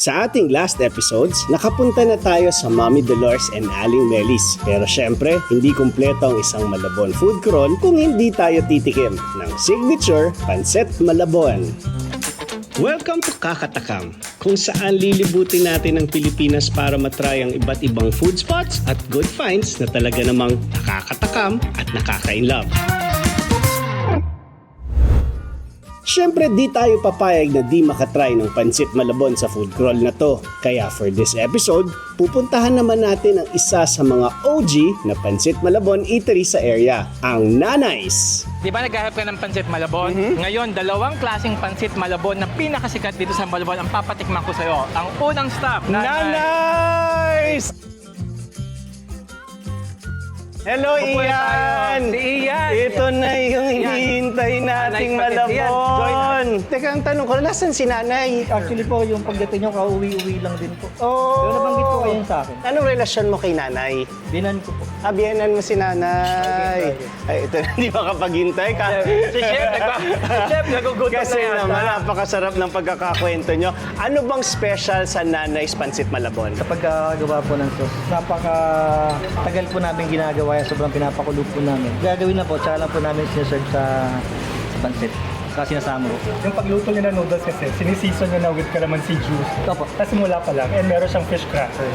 Sa ating last episodes, nakapunta na tayo sa Mommy Dolores and Aling Melis. Pero syempre, hindi kumpleto ang isang Malabon food crawl kung hindi tayo titikim ng signature Pancit Malabon. Welcome to Kakatakam, kung saan lilibutin natin ang Pilipinas para matry ang iba't ibang food spots at good finds na talaga namang nakakatakam at nakaka-inlove. Siyempre di tayo papayag na di makatry ng Pancit Malabon sa food crawl na to. Kaya for this episode, pupuntahan naman natin ang isa sa mga OG na Pancit Malabon eatery sa area, ang Nanay's. Di ba naghahanap ka ng Pancit Malabon? Ngayon, dalawang klaseng Pancit Malabon na pinakasikat dito sa Malabon ang papatikman ko sa'yo. Ang unang stop, Nanay's! Hello, Upo Ian! tayo. Si Ian! Ito na yung Ian. hinihintay nating Nanay's Pancit. Ian, join Malabon. Teka, ang tanong ko, nasan si Nanay? Actually po, yung pagdating nyo, kauwi-uwi lang din po. Oh. Pero nabanggit ko kayo sa akin. Anong relasyon mo kay Nanay? Binan ko po. Abiyanan mo si Nanay. Ay, ito na, di makapaghintay ka. Si Chef, nagugutom Kasi na yata. naman, napakasarap ng pagkakakwento nyo. Ano bang special sa Nanay's Pancit Malabon? Sa pagkagawa po ng sauce, napaka-tagal po namin ginagawa yan. Sobrang pinapakulo po namin. Gagawin na po, tsaka lang po namin sinaserve sa pancit. Saka sinasama po. Yung pagluto niya ng noodles kasi, sinisison niya na with calamansi juice. Opo. Tapos mula pa lang, and meron siyang fish crackers.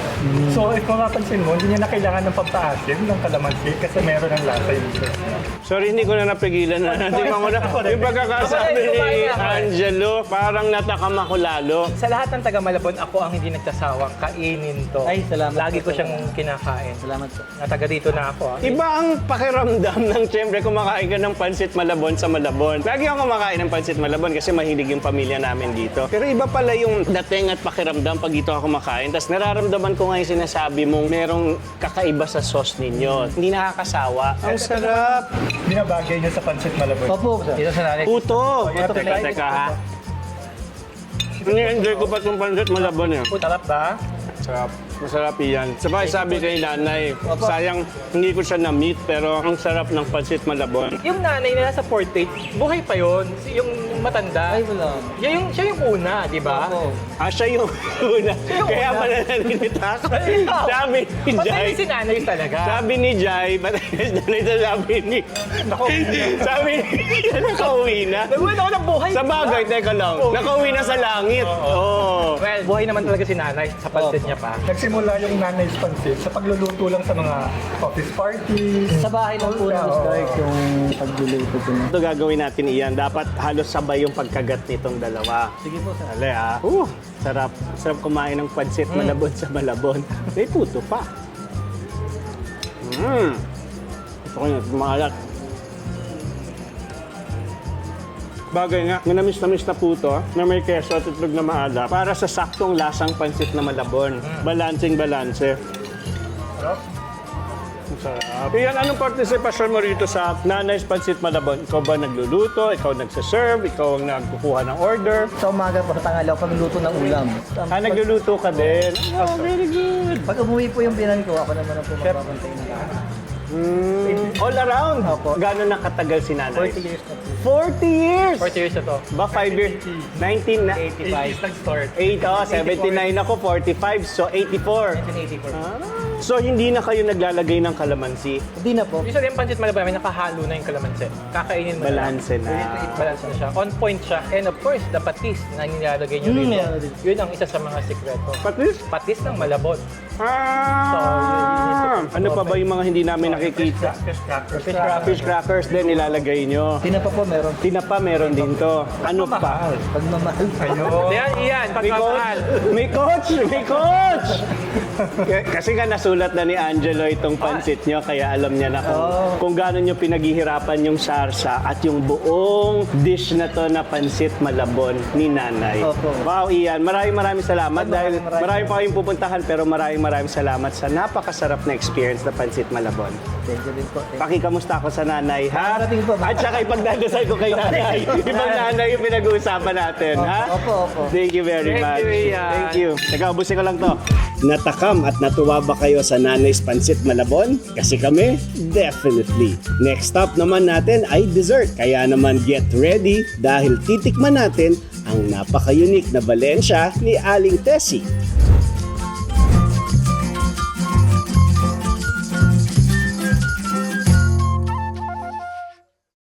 So, if mapapansin mo, hindi niya na kailangan ng pampaasim ng calamansi kasi meron ng lasa yung sauce. Sorry, hindi ko na napigilan na. Hindi ko na. Yung pagkakasabi ni Angelo, parang natakam ako lalo. Sa lahat ng taga Malabon, ako ang hindi nagsasawang kainin to. Ay, salamat Lagi po. ko siyang kinakain. Salamat po. Nataga dito na ako. Iba ang pakiramdam ng siyempre kumakain ka ng Pancit Malabon sa Malabon. Lagi ako kumakain ng Pancit Malabon kasi mahilig yung pamilya namin dito. Pero iba pala yung dating at pakiramdam pag dito ako kumakain. Tapos nararamdaman ko nga yung sinasabi mong merong kakaiba sa sauce ninyo. Hindi nakakasawa. Ang sarap. Binabagay niya sa pancit malabon. Opo, sir. Dito sa nanay. Puto. yeah, Teka ha. Ini-enjoy ko pa itong Pancit Malabon eh. Sarap ba? Sarap. Masarap yan. Sabay sabi kay nanay, sayang hindi ko siya na-meet pero ang sarap ng Pancit Malabon. Yung nanay nila sa portrait, buhay pa yun. Yung matanda. Ay, wala. Siya yung una, di ba? Opo. Siya yung una. Kaya una. pala naninita ako. Sabi ni Patay Jai. si nanay talaga. Sabi ni Jai, sabi ni... Sabi ni... Nakauwi na. Nagawin ako ng buhay. Sa bagay, teka lang. Nakauwi na sa langit. Oo. Well, buhay naman talaga si nanay sa pansit niya pa. Nagsimula yung nanay's pancit sa pagluluto lang sa mga office parties. Sa bahay lang po ng start yung pagluluto ko na. Ito gagawin natin iyan. Dapat halos sabay yung pagkagat nitong dalawa. Sige po, sir. Ale ah. Sarap. Sarap kumain ng Pancit Malabon sa Malabon. May puto pa. Ito ko yun. Maalat. Bagay nga, manamis-namis na puto na may keso at itlog na maalat para sa saktong lasang Pancit na Malabon. Balancing-balanse. Ang sarap. Iyan, anong partisipasyon mo rito sa Nanay's Pancit Malabon? Ikaw ba nagluluto? Ikaw nagsaserve? Ikaw ang nagkukuha ng order? Sa umaga po, sa tanghali, pagluluto ng ulam. Nagluluto ka din? Oh, very good. Pag umuwi po yung binan ko, ako naman ang po magbabantay ng lahat. All around? Opo. Gano'n na katagal si Nanay? 40 years na po. 40 years! 40 years na to. Ba, 5 years? 19 na? 80s nag-start. 79 ako, 45, so 84. 1984. So, hindi na kayo naglalagay ng kalamansi? Hindi na po. Usually yung pancit Malabon, may nakahalo na yung kalamansi. Kakainin mo na. Balanse na. Balance na siya. On point siya. And of course, the patis na nilalagay nyo rito. meron din. Yun ang isa sa mga sikreto. Patis? Patis ng Malabon. Ano pa ba yung mga hindi namin nakikita? Fish crackers. Fish crackers din nilalagay nyo. Tinapa po meron. Tinapa meron din to. Ano pa? Pagmamahal pa. Ayun. Yan, Ian, May coach! pagmamahal. May coach! May coach! Kasi nga nasulat na ni Angelo itong pansit nyo, kaya alam niya na kung gaano nyo pinaghihirapan yung sarsa at yung buong dish na to na Pancit Malabon ni Nanay. Opo. Wow, Ian, maraming salamat dahil maraming. marami pa kayong pupuntahan pero maraming salamat sa napakasarap na experience na Pancit Malabon. Thank you din po. Pakikamusta ko sa Nanay, ha? Darating po. At saka ipagdadasal ko kay Nanay. Ibang Nanay yung pinag-uusapan natin, ha? Opo. Thank you very Thank much. you, Ian. Thank you. Teka, ubusin ko lang to. Natakam at natuwa ba kayo sa Nanay's Pancit Malabon? Kasi kami, definitely. Next stop naman natin ay dessert. Kaya naman get ready dahil titikman natin ang ang napaka-unique na Valencia ni Aling Tessie.